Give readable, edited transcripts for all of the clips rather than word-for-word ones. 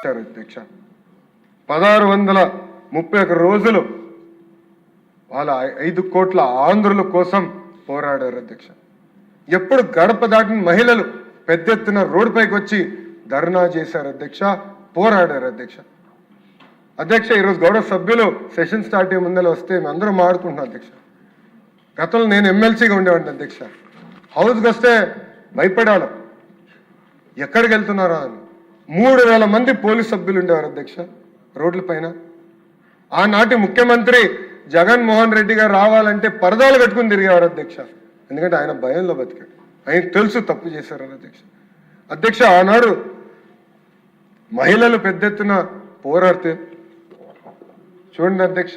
అధ్యక్ష 1631 రోజులు వాళ్ళ 5 కోట్ల ఆంధ్రుల కోసం పోరాడారు అధ్యక్ష. ఎప్పుడు గడప దాటిన మహిళలు పెద్ద ఎత్తున రోడ్డుపైకి వచ్చి ధర్నా చేశారు అధ్యక్ష, పోరాడారు అధ్యక్ష. అధ్యక్ష ఈరోజు గౌరవ సభ్యులు సెషన్ స్టార్ట్ అయ్యే ముందర వస్తే మేము అందరం మాడుకుంటున్నాం అధ్యక్ష. గతంలో నేను ఎమ్మెల్సీగా ఉండేవాడిని అధ్యక్ష. హౌస్కి వస్తే భయపడాలి, ఎక్కడికి వెళ్తున్నారా అని. 3000 మంది పోలీస్ సభ్యులు ఉండేవారు అధ్యక్ష రోడ్ల పైన. ఆనాటి ముఖ్యమంత్రి జగన్మోహన్ రెడ్డి గారు రావాలంటే పరదాలు కట్టుకుని తిరిగేవారు అధ్యక్ష. ఎందుకంటే ఆయన భయంలో బతికాడు, ఆయనకు తెలుసు తప్పు చేశారని అధ్యక్ష. అధ్యక్ష ఆనాడు మహిళలు పెద్ద ఎత్తున పోరాడితే చూడండి అధ్యక్ష,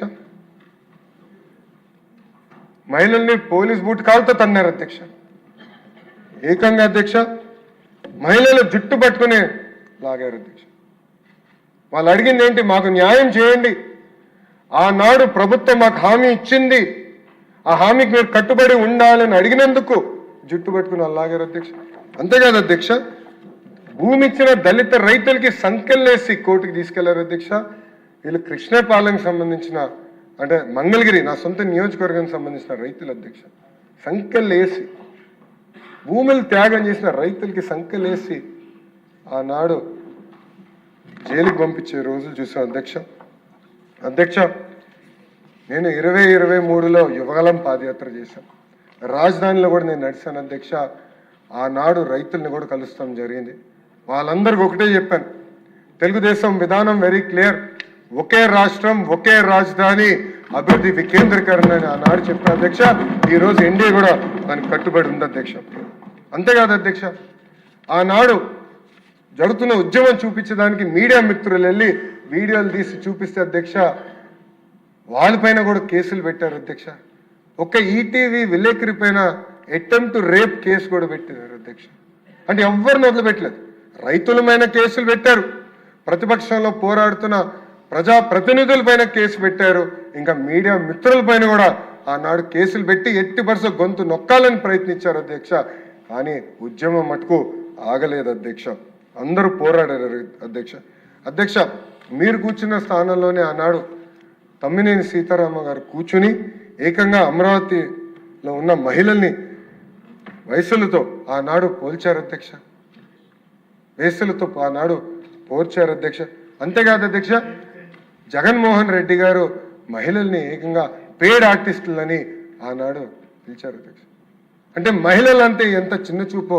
మహిళల్ని పోలీస్ బూట్ కాలుతో తన్నారు అధ్యక్ష. ఏకంగా అధ్యక్ష మహిళలు జుట్టు పట్టుకుని లాగారు అధ్యక్ష. వాళ్ళు అడిగింది ఏంటి, మాకు న్యాయం చేయండి, ఆనాడు ప్రభుత్వం మాకు హామీ ఇచ్చింది, ఆ హామీకి మీరు కట్టుబడి ఉండాలని అడిగినందుకు జుట్టు పట్టుకుని వాళ్ళు లాగారు అధ్యక్ష. అంతేకాదు అధ్యక్ష, భూమి ఇచ్చిన దళిత రైతులకి సంఖ్యలేసి కోర్టుకి తీసుకెళ్లారు అధ్యక్ష. వీళ్ళు కృష్ణపాలెంకి సంబంధించిన అంటే మంగళగిరి నా సొంత నియోజకవర్గానికి సంబంధించిన రైతులు అధ్యక్ష. సంఖ్యలేసి భూములు త్యాగం చేసిన రైతులకి సంఖ్యలేసి ఆనాడు జైలుకి పంపించే రోజులు చూసాం అధ్యక్ష. అధ్యక్ష నేను 2023లో యువగలం పాదయాత్ర చేశాను, రాజధానిలో కూడా నేను నడిచాను అధ్యక్ష. ఆనాడు రైతుల్ని కూడా కలుస్తాం జరిగింది. వాళ్ళందరికీ ఒకటే చెప్పాను, తెలుగుదేశం విధానం వెరీ క్లియర్, ఒకే రాష్ట్రం ఒకే రాజధాని అభివృద్ధి వికేంద్రీకరణ అని ఆనాడు చెప్పిన అధ్యక్ష. ఈరోజు ఎన్డీఏ కూడా దానికి కట్టుబడి ఉంది అధ్యక్ష. అంతేకాదు అధ్యక్ష, ఆనాడు జరుగుతున్న ఉద్యమం చూపించడానికి మీడియా మిత్రులు వెళ్ళి వీడియోలు తీసి చూపిస్తే అధ్యక్ష వాళ్ళపైన కూడా కేసులు పెట్టారు అధ్యక్ష. ఒక్క ఈటీవీ విలేకరి పైన అటెంప్ట్ రేప్ కేసు కూడా పెట్టారు అధ్యక్ష. అంటే ఎవరిని వదిలిపెట్టలేదు, రైతులపైన కేసులు పెట్టారు, ప్రతిపక్షంలో పోరాడుతున్న ప్రజాప్రతినిధులపైన కేసు పెట్టారు, ఇంకా మీడియా మిత్రులపైన కూడా ఆనాడు కేసులు పెట్టి ఎట్టి పరిస్థితి గొంతు నొక్కాలని ప్రయత్నించారు అధ్యక్ష. కానీ ఉద్యమం మటుకు ఆగలేదు అధ్యక్ష, అందరూ పోరాడారు అధ్యక్ష. అధ్యక్ష మీరు కూర్చున్న స్థానంలోనే ఆనాడు తమ్మినేని సీతారామ గారు కూర్చుని ఏకంగా అమరావతిలో ఉన్న మహిళల్ని వయసులతో ఆనాడు పోల్చారు అధ్యక్ష, వయసులతో ఆనాడు పోల్చారు అధ్యక్ష. అంతేకాదు అధ్యక్ష, జగన్మోహన్ రెడ్డి గారు మహిళల్ని ఏకంగా పేడ్ ఆర్టిస్టులని ఆనాడు పిలిచారు అధ్యక్ష. అంటే మహిళలంటే ఎంత చిన్న చూపో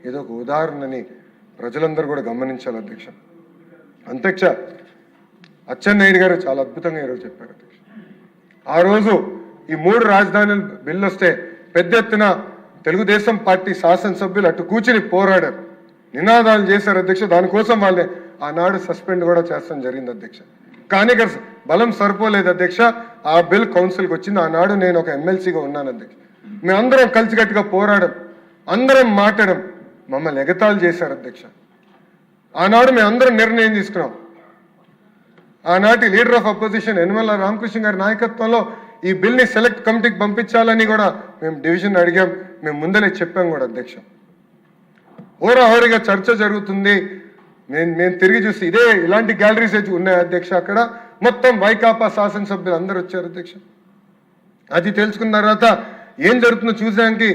ఏదో ఒక ఉదాహరణని ప్రజలందరూ కూడా గమనించాలి అధ్యక్ష. అధ్యక్ష అచ్చెన్నాయుడు గారు చాలా అద్భుతంగా ఈరోజు చెప్పారు అధ్యక్ష. ఆ రోజు ఈ 3 రాజధానుల బిల్లు వస్తే పెద్ద ఎత్తున తెలుగుదేశం పార్టీ శాసనసభ్యులు అటు కూర్చుని పోరాడారు, నినాదాలు చేశారు అధ్యక్ష. దానికోసం వాళ్ళే ఆనాడు సస్పెండ్ కూడా చేస్తాం జరిగింది అధ్యక్ష. కానీ బలం సరిపోలేదు అధ్యక్ష. ఆ బిల్ కౌన్సిల్కి వచ్చింది. ఆనాడు నేను ఒక ఎమ్మెల్సీగా ఉన్నాను అధ్యక్ష. మేమందరం కలిసికట్టుగా పోరాడం, అందరం మాట్లాడడం, మమ్మల్ని ఎగతాళి చేశారు అధ్యక్ష. ఆనాడు మేమందరం నిర్ణయం తీసుకున్నాం. ఆనాటి leader of opposition Yanamala Ramakrishna గారి నాయకత్వంలో ఈ బిల్ని సెలెక్ట్ కమిటీకి పంపించాలని కూడా మేము డివిజన్ అడిగాం, మేము ముందలే చెప్పాం కూడా అధ్యక్ష. హోరాహోరీగా చర్చ జరుగుతుంది. మేము తిరిగి చూసి ఇలాంటి గ్యాలరీస్ ఉన్నాయి అధ్యక్ష. అక్కడ మొత్తం వైకాపా శాసనసభ్యులు అందరూ వచ్చారు అధ్యక్ష. అది తెలుసుకున్న తర్వాత ఏం జరుగుతుందో చూసానికి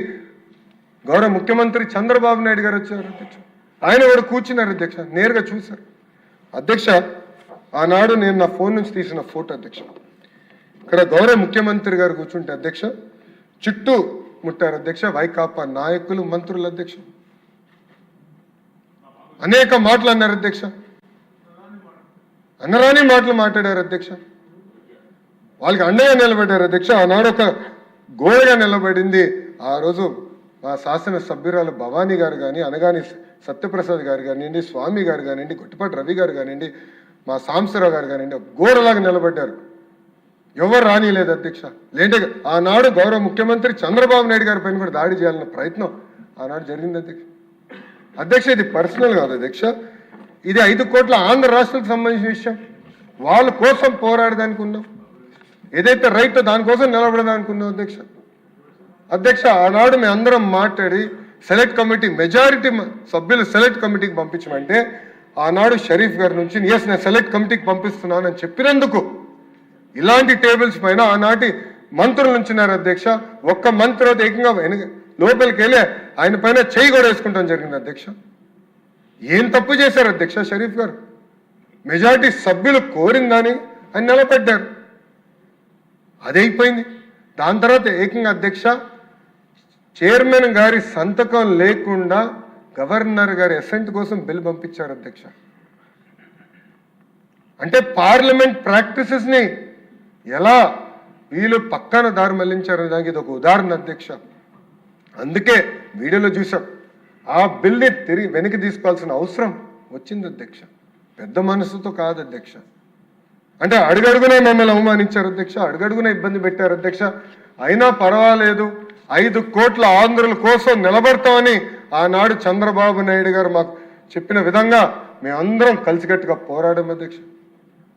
గౌరవ ముఖ్యమంత్రి చంద్రబాబు నాయుడు గారు వచ్చారు అధ్యక్ష. ఆయన కూడా కూర్చున్నారు అధ్యక్ష, నేరుగా చూశారు అధ్యక్ష. ఆనాడు నేను నా ఫోన్ నుంచి తీసిన ఫోటో అధ్యక్ష. ఇక్కడ గౌరవ ముఖ్యమంత్రి గారు కూర్చుంటే అధ్యక్ష చుట్టూ ముట్టారు అధ్యక్ష వైకాపా నాయకులు, మంత్రులు అధ్యక్ష. అనేక మాటలు అన్నారు అధ్యక్ష, అన్నరాని మాటలు మాట్లాడారు అధ్యక్ష. వాళ్ళకి అండగా నిలబడ్డారు అధ్యక్ష. ఆనాడు ఒక గోడగా నిలబడింది ఆ రోజు మా శాసన సభ్యురాలు భవానీ గారు కానీ, అనగాని సత్యప్రసాద్ గారు కానివ్వండి, స్వామి గారు కానివ్వండి, గుట్టిపాటి రవి గారు కానివ్వండి, మా సాంబశివరావు గారు కానివ్వండి, గోడలాగా నిలబడ్డారు. ఎవరు రానిలేదు అధ్యక్ష. లేంటే ఆనాడు గౌరవ ముఖ్యమంత్రి చంద్రబాబు నాయుడు గారి పైన కూడా దాడి చేయాలన్న ప్రయత్నం ఆనాడు జరిగింది అధ్యక్ష. అధ్యక్ష ఇది పర్సనల్ కాదు అధ్యక్ష, ఇది 5 కోట్ల ఆంధ్ర రాష్ట్రాలకు సంబంధించిన విషయం. వాళ్ళ కోసం పోరాడడానికి ఉన్నాం, ఏదైతే రైతు దానికోసం నిలబడదానికి ఉన్నాం అధ్యక్ష. అధ్యక్ష ఆనాడు మేము అందరం మాట్లాడి సెలెక్ట్ కమిటీ మెజారిటీ సభ్యులు సెలెక్ట్ కమిటీకి పంపించమంటే ఆనాడు షరీఫ్ గారి నుంచి ఎస్ నేను సెలెక్ట్ కమిటీకి పంపిస్తున్నానని చెప్పినందుకు ఇలాంటి టేబుల్స్ పైన ఆనాటి మంత్రులు ఉంచినారు అధ్యక్ష. ఒక్క మంత్రి అయితే ఏకంగా లోపలికి వెళ్ళి ఆయన పైన చేయి కూడా వేసుకుంటాం జరిగింది అధ్యక్ష. ఏం తప్పు చేశారు అధ్యక్ష షరీఫ్ గారు? మెజారిటీ సభ్యులు కోరిందని ఆయన నిలబడ్డారు, అదైపోయింది. దాని తర్వాత ఏకంగా అధ్యక్ష చైర్మన్ గారి సంతకం లేకుండా గవర్నర్ గారి అసెంట్ కోసం బిల్ పంపించారు అధ్యక్ష. అంటే పార్లమెంట్ ప్రాక్టీసెస్ని ఎలా వీళ్ళు పక్కన దారి మళ్లించారనే దానికి ఇది ఒక ఉదాహరణ అధ్యక్ష. అందుకే వీడియోలో చూసాం, ఆ బిల్ని తిరిగి వెనక్కి తీసుకోవాల్సిన అవసరం వచ్చింది అధ్యక్ష. పెద్ద మనసుతో కాదు అధ్యక్ష. అంటే అడుగడుగునే మమ్మల్ని అవమానించారు అధ్యక్ష, అడుగడుగునే ఇబ్బంది పెట్టారు అధ్యక్ష. అయినా పర్వాలేదు, 5 కోట్ల ఆంధ్రుల కోసం నిలబడతామని ఆనాడు చంద్రబాబు నాయుడు గారు మాకు చెప్పిన విధంగా మేమందరం కలిసికట్టుగా పోరాడం అధ్యక్ష.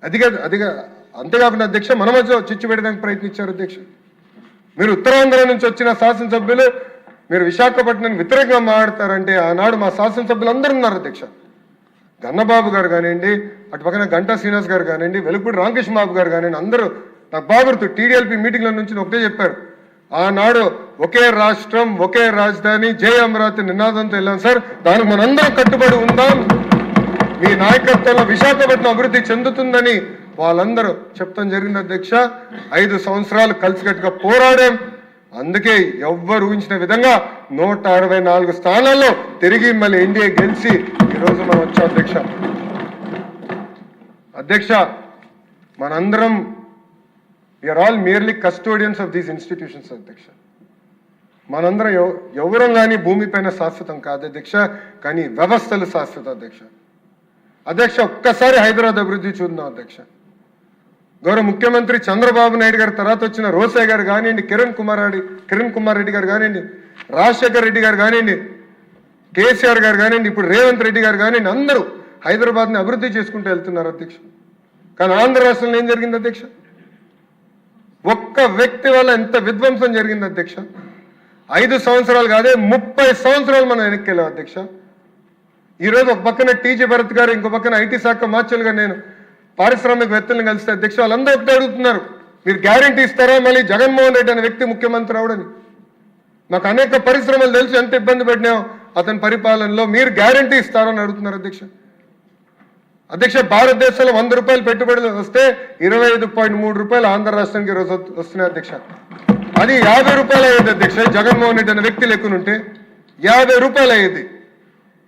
అదిగా అంతేకాకుండా అధ్యక్ష మన మధ్య చిచ్చు పెట్టడానికి ప్రయత్నించారు అధ్యక్ష. మీరు ఉత్తరాంధ్ర నుంచి వచ్చిన శాసనసభ్యులు మీరు విశాఖపట్నానికి వ్యతిరేకంగా మాట్లాడతారంటే ఆనాడు మా శాసనసభ్యులు అందరూ ఉన్నారు అధ్యక్ష. గన్నబాబు గారు కానివ్వండి, అటు పక్కన గంటా శ్రీనివాస్ గారు కానివ్వండి, వెలుగుపూడి రామకృష్ణ బాబు గారు కానివ్వండి, అందరూ నాకు బాగా గుర్తు టీడీఎల్పీ మీటింగ్ల నుంచి ఒకటే చెప్పారు, ఆనాడు ఒకే రాష్ట్రం ఒకే రాజధాని జై అమరావతి నినాదంతో వెళ్ళాం సార్, దానికి మనందరం కట్టుబడి ఉందాం, మీ నాయకత్వంలో విశాఖపట్నం అభివృద్ధి చెందుతుందని వాళ్ళందరూ చెప్తాం జరిగింది అధ్యక్ష. 5 సంవత్సరాలు కలిసికట్టుగా పోరాడాం. అందుకే ఎవ్వరు ఊహించిన విధంగా 164 స్థానాల్లో తిరిగి మళ్ళీ ఎన్డీఏ గెలిచి ఈరోజు మనం వచ్చాం అధ్యక్ష. అధ్యక్ష మనందరం we are all merely custodians of these institutions అధ్యక్ష. మనందరం ఎవరం కానీ భూమిపైన శాశ్వతం కాదు అధ్యక్ష, కానీ వ్యవస్థలు శాశ్వత అధ్యక్ష. అధ్యక్ష ఒక్కసారి హైదరాబాద్ అభివృద్ధి చూద్దాం అధ్యక్ష. గౌరవ ముఖ్యమంత్రి చంద్రబాబు నాయుడు గారి తర్వాత వచ్చిన రోసే గారు కానివ్వండి, కిరణ్ కుమార్ రెడ్డి గారు కానివ్వండి, రాజశేఖర్ రెడ్డి గారు కానివ్వండి, కేసీఆర్ గారు కానివ్వండి, ఇప్పుడు రేవంత్ రెడ్డి గారు కానివ్వండి, అందరూ హైదరాబాద్ని అభివృద్ధి చేసుకుంటూ వెళ్తున్నారు అధ్యక్ష. కానీ ఆంధ్ర రాష్ట్రంలో ఏం జరిగింది అధ్యక్ష? ఒక్క వ్యక్తి వల్ల ఎంత విధ్వంసం జరిగింది అధ్యక్ష. 5 సంవత్సరాలు కాదే 30 సంవత్సరాలు మనం వెనక్కి వెళ్ళాం అధ్యక్ష. ఈరోజు ఒక పక్కన టీజీ భరత్ గారు, ఇంకో పక్కన ఐటీ శాఖ మార్చులుగా నేను పారిశ్రామికవేత్తలను కలిస్తే అధ్యక్ష వాళ్ళందరూ ఒకటే అడుగుతున్నారు, మీరు గ్యారంటీ ఇస్తారా మళ్ళీ జగన్మోహన్ రెడ్డి అనే వ్యక్తి ముఖ్యమంత్రి అవడని? నాకు అనేక పరిశ్రమలు తెలిసి ఎంత ఇబ్బంది పడినాయో అతని పరిపాలనలో, మీరు గ్యారంటీ ఇస్తారని అడుగుతున్నారు అధ్యక్ష. అధ్యక్ష భారతదేశంలో 100 రూపాయలు పెట్టుబడులు వస్తే 25.3 రూపాయలు ఆంధ్ర రాష్ట్రానికి ఈరోజు వస్తున్నాయి అధ్యక్ష. అది 50 రూపాయలు అయ్యేది అధ్యక్ష. జగన్మోహన్ రెడ్డి అనే వ్యక్తి లెక్కనుంటే 50 రూపాయలు అయ్యేది.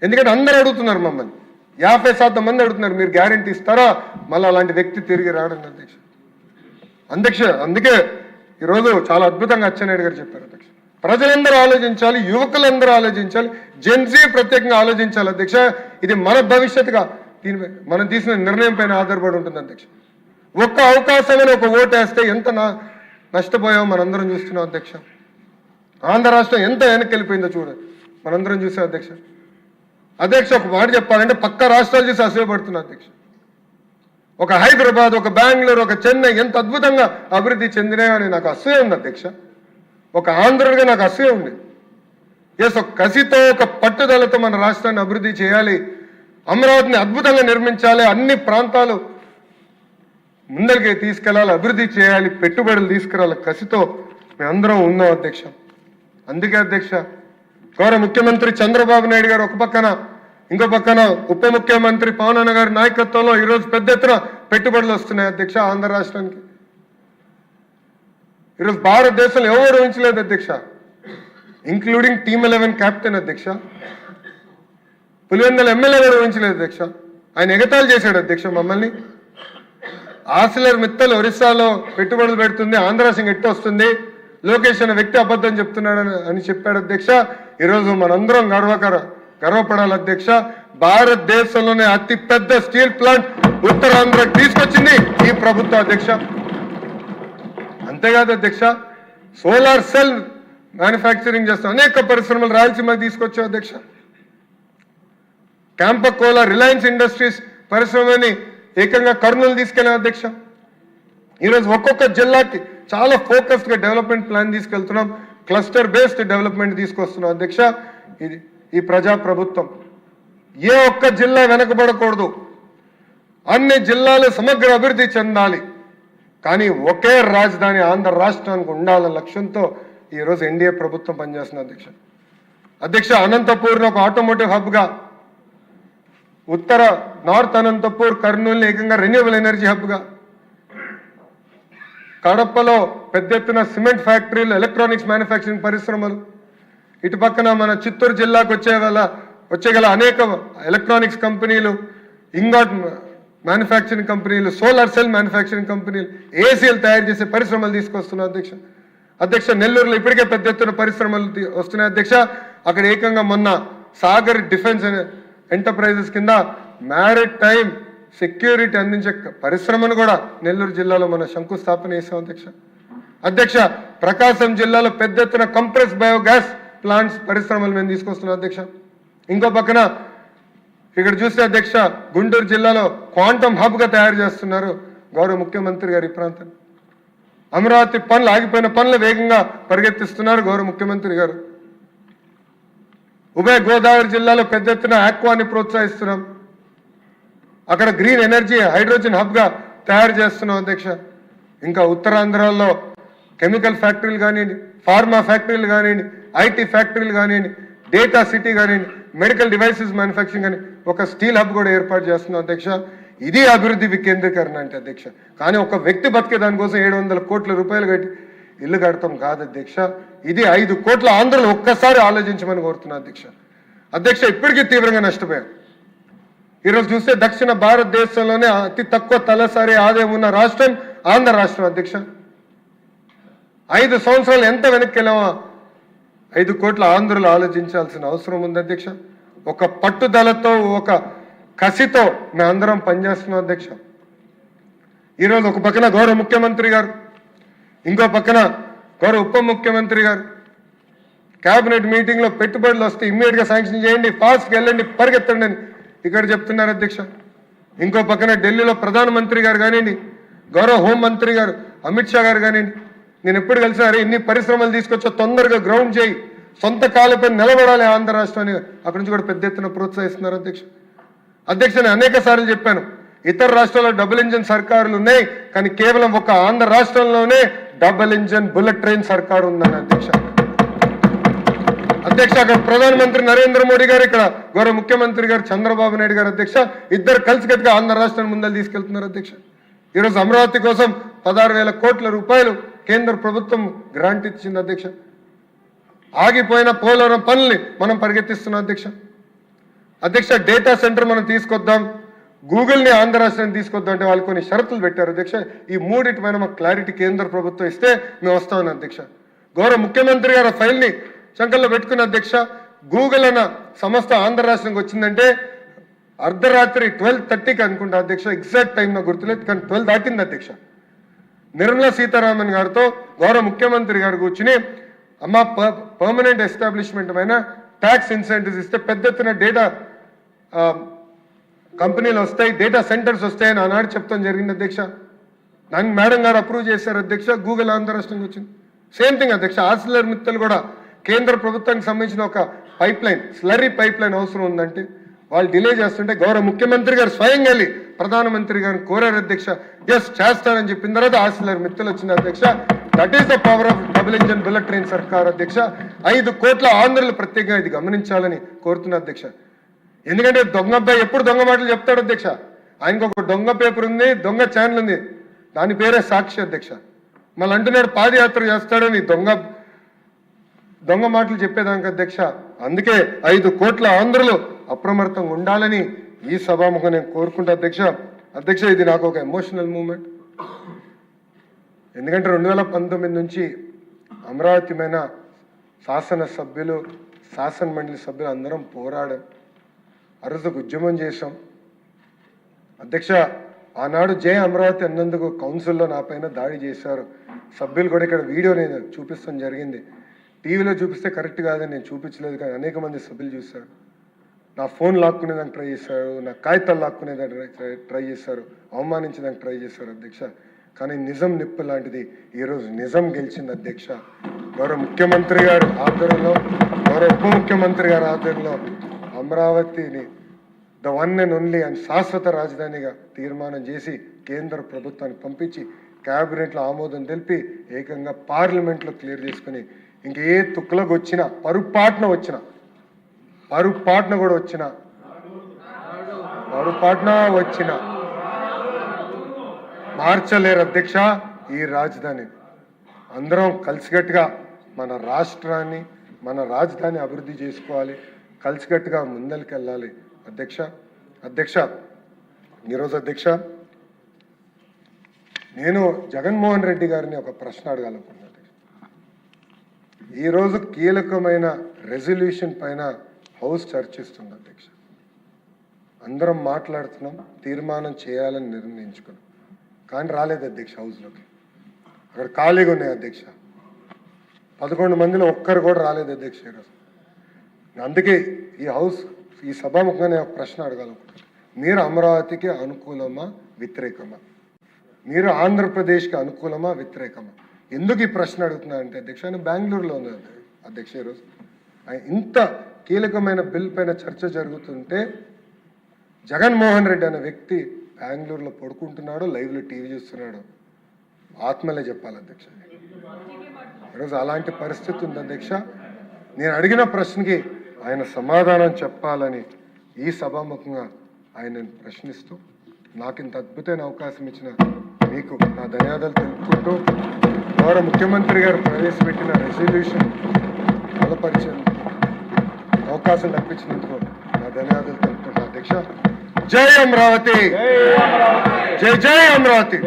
ఎందుకంటే అందరూ అడుగుతున్నారు, మమ్మల్ని 50% మంది అడుగుతున్నారు, మీరు గ్యారంటీ ఇస్తారా మళ్ళీ అలాంటి వ్యక్తి తిరిగి రావడం అధ్యక్ష. అందుకే ఈరోజు చాలా అద్భుతంగా అచ్చెన్నాయుడు గారు చెప్పారు అధ్యక్ష. ప్రజలందరూ ఆలోచించాలి, యువకులందరూ ఆలోచించాలి, జెన్జీ ప్రత్యేకంగా ఆలోచించాలి అధ్యక్ష. ఇది మన భవిష్యత్తుగా దీనిపై మనం తీసిన నిర్ణయం పైన ఆధారపడి ఉంటుంది అధ్యక్ష. ఒక్క అవకాశమైన ఒక ఓటు వేస్తే ఎంత నష్టపోయామో మనందరం చూస్తున్నాం అధ్యక్ష. ఆంధ్ర రాష్ట్రం ఎంత వెనక్కి వెళ్ళిపోయిందో చూడండి, మనందరం చూసాం అధ్యక్ష. అధ్యక్ష ఒక మాట చెప్పాలంటే పక్క రాష్ట్రాలు చూసి అసూయపడుతున్నా అధ్యక్ష. ఒక హైదరాబాద్, ఒక బెంగళూరు, ఒక చెన్నై ఎంత అద్భుతంగా అభివృద్ధి చెందినాయని నాకు అసూయ ఉంది అధ్యక్ష. ఒక ఆంధ్రుడిగా నాకు అసూయ ఉంది. ఎస్, ఒక కసితో ఒక పట్టుదలతో మన రాష్ట్రాన్ని అభివృద్ధి చేయాలి, అమరావతిని అద్భుతంగా నిర్మించాలి, అన్ని ప్రాంతాలు ముందరికి తీసుకెళ్లాలి, అభివృద్ధి చేయాలి, పెట్టుబడులు తీసుకురావాలి కసితో మేమందరం ఉన్నాం అధ్యక్ష. అందుకే అధ్యక్ష గౌరవ ముఖ్యమంత్రి చంద్రబాబు నాయుడు గారు ఒక పక్కన, ఇంకో పక్కన ఉప ముఖ్యమంత్రి పవన్ అన్న గారి నాయకత్వంలో ఈరోజు పెద్ద ఎత్తున పెట్టుబడులు వస్తున్నాయి అధ్యక్ష ఆంధ్ర రాష్ట్రానికి. ఈరోజు భారతదేశంలో ఎవరు ఊహించలేదు అధ్యక్ష, ఇంక్లూడింగ్ టీమ్ 11 కెప్టెన్ అధ్యక్ష. పులివెందుల ఎమ్మెల్యే కూడా ఊహించలేదు అధ్యక్ష. ఆయన ఎగతాళి చేశాడు అధ్యక్ష మమ్మల్ని. ఆసిలర్ మిత్తల్ ఒరిస్సాలో పెట్టుబడులు పెడుతుంది, ఆంధ్ర రాష్ట్రం ఎట్టు వస్తుంది, లోకేష్ అనే వ్యక్తి అబద్ధం చెప్తున్నాడు అని చెప్పాడు అధ్యక్ష. ఈరోజు మనందరం గర్వపడాలి అధ్యక్ష. భారతదేశంలోనే అతి పెద్ద స్టీల్ ప్లాంట్ ఉత్తరాంధ్రకు తీసుకొచ్చింది ఈ ప్రభుత్వం అధ్యక్ష. అంతేకాదు అధ్యక్ష, సోలార్ సెల్ మ్యానుఫ్యాక్చరింగ్ చేస్తాం, అనేక పరిశ్రమలు రాయలసీమకి తీసుకొచ్చాం అధ్యక్ష. క్యాంపకోలా, రిలయన్స్ ఇండస్ట్రీస్ పరిశ్రమని ఏకంగా కర్నూలు తీసుకెళ్ళాం అధ్యక్ష. ఈరోజు ఒక్కొక్క జిల్లాకి చాలా ఫోకస్డ్గా డెవలప్మెంట్ ప్లాన్ తీసుకెళ్తున్నాం, క్లస్టర్ బేస్డ్ డెవలప్మెంట్ తీసుకొస్తున్నాం అధ్యక్ష. ఇది ఈ ప్రజా ప్రభుత్వం. ఏ ఒక్క జిల్లా వెనకబడకూడదు, అన్ని జిల్లాలు సమగ్ర అభివృద్ధి చెందాలి, కానీ ఒకే రాజధాని ఆంధ్ర రాష్ట్రానికి ఉండాలన్న లక్ష్యంతో ఈరోజు ఎన్డీఏ ప్రభుత్వం పనిచేస్తుంది. అధ్యక్ష అనంతపూర్ని ఒక ఆటోమోటివ్ హబ్గా, ఉత్తర నార్త్ అనంతపూర్ కర్నూలుని ఏకంగా రెన్యూవబుల్ ఎనర్జీ హబ్గా, కడపలో పెద్ద ఎత్తున సిమెంట్ ఫ్యాక్టరీలు, ఎలక్ట్రానిక్స్ మ్యానుఫ్యాక్చరింగ్ పరిశ్రమలు, ఇటు పక్కన మన చిత్తూరు జిల్లాకు వచ్చేగల అనేక ఎలక్ట్రానిక్స్ కంపెనీలు, ఇంగాట్ మ్యానుఫ్యాక్చరింగ్ కంపెనీలు, సోలార్ సెల్ మ్యానుఫ్యాక్చరింగ్ కంపెనీలు, ఏసీలు తయారు చేసే పరిశ్రమలు తీసుకొస్తున్నారు అధ్యక్ష. నెల్లూరులో ఇప్పటికే పెద్ద ఎత్తున పరిశ్రమలు వస్తున్నాయి అధ్యక్ష. అక్కడ ఏకంగా మొన్న సాగర్ డిఫెన్స్ ఎంటర్ప్రైజెస్ కింద మ్యారిట్ టైమ్ సెక్యూరిటీ అందించే పరిశ్రమను కూడా నెల్లూరు జిల్లాలో మన శంకుస్థాపన చేసాం అధ్యక్ష. ప్రకాశం జిల్లాలో పెద్ద ఎత్తున కంప్రెస్ బయోగ్యాస్ ప్లాంట్స్ పరిశ్రమలు మేము తీసుకొస్తున్నాం అధ్యక్ష. ఇంకో పక్కన ఇక్కడ చూస్తే అధ్యక్ష గుంటూరు జిల్లాలో క్వాంటమ్ హబ్గా తయారు చేస్తున్నారు గౌరవ ముఖ్యమంత్రి గారు. ఈ ప్రాంతం అమరావతి పనులు, ఆగిపోయిన పనులు వేగంగా పరిగెత్తిస్తున్నారు గౌరవ ముఖ్యమంత్రి గారు. ఉభయ గోదావరి జిల్లాలో పెద్ద ఎత్తున ఆక్వాని ప్రోత్సహిస్తున్నాం. అక్కడ గ్రీన్ ఎనర్జీ హైడ్రోజన్ హబ్గా తయారు చేస్తున్నాం అధ్యక్ష. ఇంకా ఉత్తరాంధ్రలో కెమికల్ ఫ్యాక్టరీలు కానివ్వండి, ఫార్మా ఫ్యాక్టరీలు కానివ్వండి, ఐటీ ఫ్యాక్టరీలు కానివ్వండి, డేటా సిటీ కానివ్వండి, మెడికల్ డివైసెస్ మ్యానుఫ్యాక్చరింగ్ అని ఒక స్టీల్ హబ్ కూడా ఏర్పాటు చేస్తున్నాం అధ్యక్ష. ఇది అభివృద్ధి వికేంద్రీకరణ అంటే అధ్యక్ష. కానీ ఒక వ్యక్తి బతికే దానికోసం 700 కోట్ల రూపాయలు కట్టి ఇల్లు కడతాం కాదు అధ్యక్ష. ఇది 5 కోట్ల ఆంధ్రలో ఒక్కసారి ఆలోచించమని కోరుతున్నా అధ్యక్ష. ఇప్పటికీ తీవ్రంగా నష్టపోయాం. ఈరోజు చూస్తే దక్షిణ భారతదేశంలోనే అతి తక్కువ తలసరి ఆదాయం ఉన్న రాష్ట్రం ఆంధ్ర రాష్ట్రం అధ్యక్ష. 5 సంవత్సరాలు ఎంత వెనక్కి వెళ్ళామా 5 కోట్ల ఆంధ్రులు ఆలోచించాల్సిన అవసరం ఉంది అధ్యక్ష. ఒక పట్టుదలతో, ఒక కసితో మేమందరం పనిచేస్తున్నాం అధ్యక్ష. ఈరోజు ఒక పక్కన గౌరవ ముఖ్యమంత్రి గారు, ఇంకో పక్కన గౌరవ ఉప ముఖ్యమంత్రి గారు కేబినెట్ మీటింగ్లో పెట్టుబడులు వస్తే ఇమ్మీడియట్గా శాంక్షన్ చేయండి, ఫాస్ట్గా వెళ్ళండి, పరిగెత్తండి అని ఇక్కడ చెప్తున్నారు అధ్యక్ష. ఇంకో పక్కన ఢిల్లీలో ప్రధానమంత్రి గారు కానివ్వండి, గౌరవ హోంమంత్రి గారు అమిత్ షా గారు కానివ్వండి, నేను ఎప్పుడు కలిసినారు ఇన్ని పరిశ్రమలు తీసుకొచ్చా, తొందరగా గ్రౌండ్ చేయి, సొంత కాళ్ళపై నిలబడాలి ఆంధ్ర రాష్ట్రాన్ని, అక్కడి నుంచి కూడా పెద్ద ఎత్తున ప్రోత్సహిస్తున్నారు అధ్యక్ష. నేను అనేక సార్లు చెప్పాను, ఇతర రాష్ట్రాల్లో డబుల్ ఇంజన్ సర్కారులు ఉన్నాయి, కానీ కేవలం ఒక ఆంధ్ర రాష్ట్రంలోనే డబుల్ ఇంజన్ బుల్లెట్ ట్రైన్ సర్కారు ఉందని అధ్యక్ష. అక్కడ ప్రధానమంత్రి నరేంద్ర మోడీ గారు, ఇక్కడ గౌరవ ముఖ్యమంత్రి గారు చంద్రబాబు నాయుడు గారు అధ్యక్ష, ఇద్దరు కలిసికట్టుగా ఆంధ్ర రాష్ట్రాన్ని ముందలు తీసుకెళ్తున్నారు అధ్యక్ష. ఈరోజు అమరావతి కోసం 16,000 కోట్ల రూపాయలు కేంద్ర ప్రభుత్వం గ్రాంట్ ఇచ్చింది అధ్యక్ష. ఆగిపోయిన పోలవరం పనుల్ని మనం పరిగెత్తిస్తున్నాం అధ్యక్ష. డేటా సెంటర్ మనం తీసుకొద్దాం, గూగుల్ని ఆంధ్ర రాష్ట్రాన్ని తీసుకొద్దాం అంటే వాళ్ళు కొన్ని షరతులు పెట్టారు అధ్యక్ష. ఈ మూడింటి పైన మాకు క్లారిటీ కేంద్ర ప్రభుత్వం ఇస్తే మేము వస్తామని అధ్యక్ష. గౌరవ ముఖ్యమంత్రి గారు ఆ ఫైల్ని శంకర్లో పెట్టుకున్న అధ్యక్ష. గూగుల్ అన్న సంస్థ ఆంధ్ర రాష్ట్రానికి వచ్చిందంటే అర్ధరాత్రి 12:30కి అనుకుంటా అధ్యక్ష, ఎగ్జాక్ట్ టైం నాకు గుర్తులేదు, కానీ 12 దాటింది అధ్యక్ష. నిర్మలా సీతారామన్ గారితో గౌరవ ముఖ్యమంత్రి గారు కూర్చుని, అమ్మ పర్మనెంట్ ఎస్టాబ్లిష్మెంట్ పైన ట్యాక్స్ ఇన్సెంటివ్స్ ఇస్తే పెద్ద ఎత్తున డేటా కంపెనీలు వస్తాయి, డేటా సెంటర్స్ వస్తాయని ఆనాడు చెప్తాం జరిగింది అధ్యక్ష. దానికి మేడం గారు అప్రూవ్ చేశారు అధ్యక్ష. గూగుల్ ఆంధ్ర రాష్ట్రానికి వచ్చింది. సేమ్ థింగ్ అధ్యక్ష. ఆర్సిలర్ మిత్తల్ కూడా కేంద్ర ప్రభుత్వానికి సంబంధించిన ఒక pipe line, slurry pipe line అవసరం ఉందంటే వాళ్ళు డిలే చేస్తుంటే గౌరవ ముఖ్యమంత్రి గారు స్వయంగా వెళ్ళి ప్రధానమంత్రి గారిని కోరారు అధ్యక్ష. ఎస్ చేస్తానని చెప్పిన తర్వాత ఆర్సిలర్ మిత్తల్ వచ్చింది అధ్యక్ష. That is the power of double engine bullet train సర్కార్ అధ్యక్ష. 5 కోట్ల ఆంధ్రులు ప్రత్యేకంగా ఇది గమనించాలని కోరుతున్నా అధ్యక్ష. ఎందుకంటే దొంగ అబ్బాయి ఎప్పుడు దొంగ మాటలు చెప్తాడు అధ్యక్ష. ఆయనకు ఒక దొంగ పేపర్ ఉంది, దొంగ ఛానల్ ఉంది, దాని పేరే సాక్షి అధ్యక్ష. మళ్ళీ అంటున్నాడు పాదయాత్ర చేస్తాడని దొంగ మాటలు చెప్పేదానికి అధ్యక్ష. అందుకే 5 కోట్ల ఆంధ్రులు అప్రమత్తంగా ఉండాలని ఈ సభాముఖం నేను కోరుకుంటా అధ్యక్ష. ఇది నాకు ఒక ఎమోషనల్ మూమెంట్. ఎందుకంటే 2019 నుంచి అమరావతి మీద శాసనసభ్యులు, శాసన మండలి సభ్యులు అందరం పోరాడాం, ఆ రోజు ఉద్యమం చేశాం అధ్యక్ష. ఆనాడు జయ అమరావతి అన్నందుకు కౌన్సిల్లో నా పైన దాడి చేశారు సభ్యులు కూడా. ఇక్కడ వీడియో నేను చూపిస్తాం జరిగింది. టీవీలో చూపిస్తే కరెక్ట్ కాదని నేను చూపించలేదు, కానీ అనేక మంది సభ్యులు చూశారు. నా ఫోన్ లాక్కునేదానికి ట్రై చేశారు, నా కాగితాలు లాక్కునేదానికి ట్రై చేశారు, అవమానించడానికి ట్రై చేశారు అధ్యక్ష. కానీ నిజం నిప్పు లాంటిది ఈరోజు నిజం గెలిచింది అధ్యక్ష. గౌరవ ముఖ్యమంత్రి గారు ఆధ్వర్యంలో, గౌరవ ఉప ముఖ్యమంత్రి గారి ఆధ్వర్యంలో అమరావతిని the one and only and శాశ్వత రాజధానిగా తీర్మానం చేసి కేంద్ర ప్రభుత్వానికి పంపించి క్యాబినెట్లో ఆమోదం తెలిపి ఏకంగా పార్లమెంట్లో క్లియర్ చేసుకుని ఇంక ఏ తుక్కులకు వచ్చినా పొరపాటున వచ్చినా మార్చలేరు అధ్యక్ష ఈ రాజధాని. అందరం కలిసికట్టుగా మన రాష్ట్రాన్ని మన రాజధాని అభివృద్ధి చేసుకోవాలి, కలిసికట్టుగా ముందరికి వెళ్ళాలి అధ్యక్ష. ఈరోజు అధ్యక్ష నేను జగన్మోహన్ రెడ్డి గారిని ఒక ప్రశ్న అడగాలనుకున్నాను. ఈరోజు కీలకమైన రెజల్యూషన్ పైన హౌస్ చర్చిస్తుంది అధ్యక్ష. అందరం మాట్లాడుతున్నాం, తీర్మానం చేయాలని నిర్ణయించుకున్నాం, కానీ రాలేదు అధ్యక్ష హౌస్లోకి. అక్కడ ఖాళీగా ఉన్నాయి అధ్యక్ష. 11 మందిలో ఒక్కరు కూడా రాలేదు అధ్యక్ష ఈరోజు. అందుకే ఈ సభాముఖంగా ఒక ప్రశ్న అడగాలనుకుంటున్నాను. మీరు అమరావతికి అనుకూలమా వ్యతిరేకమా? మీరు ఆంధ్రప్రదేశ్కి అనుకూలమా వ్యతిరేకమా? ఎందుకు ఈ ప్రశ్న అడుగుతున్నా అంటే అధ్యక్ష, ఆయన బెంగళూరులో ఉన్నది అధ్యక్ష. ఈరోజు ఇంత కీలకమైన బిల్ పైన చర్చ జరుగుతుంటే జగన్మోహన్ రెడ్డి అనే వ్యక్తి బెంగళూరులో పడుకుంటున్నాడు, లైవ్లో టీవీ చూస్తున్నాడు. ఆత్మలే చెప్పాలి అధ్యక్ష. ఈరోజు అలాంటి పరిస్థితి ఉంది అధ్యక్ష. నేను అడిగిన ప్రశ్నకి ఆయన సమాధానం చెప్పాలని ఈ సభాముఖంగా ఆయనను ప్రశ్నిస్తూ నాకు ఇంత అద్భుతమైన అవకాశం ఇచ్చిన మీకు నా ధన్యవాదాలు తెలుపుకుంటూ, గౌరవ ముఖ్యమంత్రి గారు ప్రవేశపెట్టిన రెజల్యూషన్ బలపరిచే అవకాశం కల్పించినందుకు నా ధన్యవాదాలు తెలుపుకుంటున్నా అధ్యక్ష. జై అమరావతి, జై జై అమరావతి.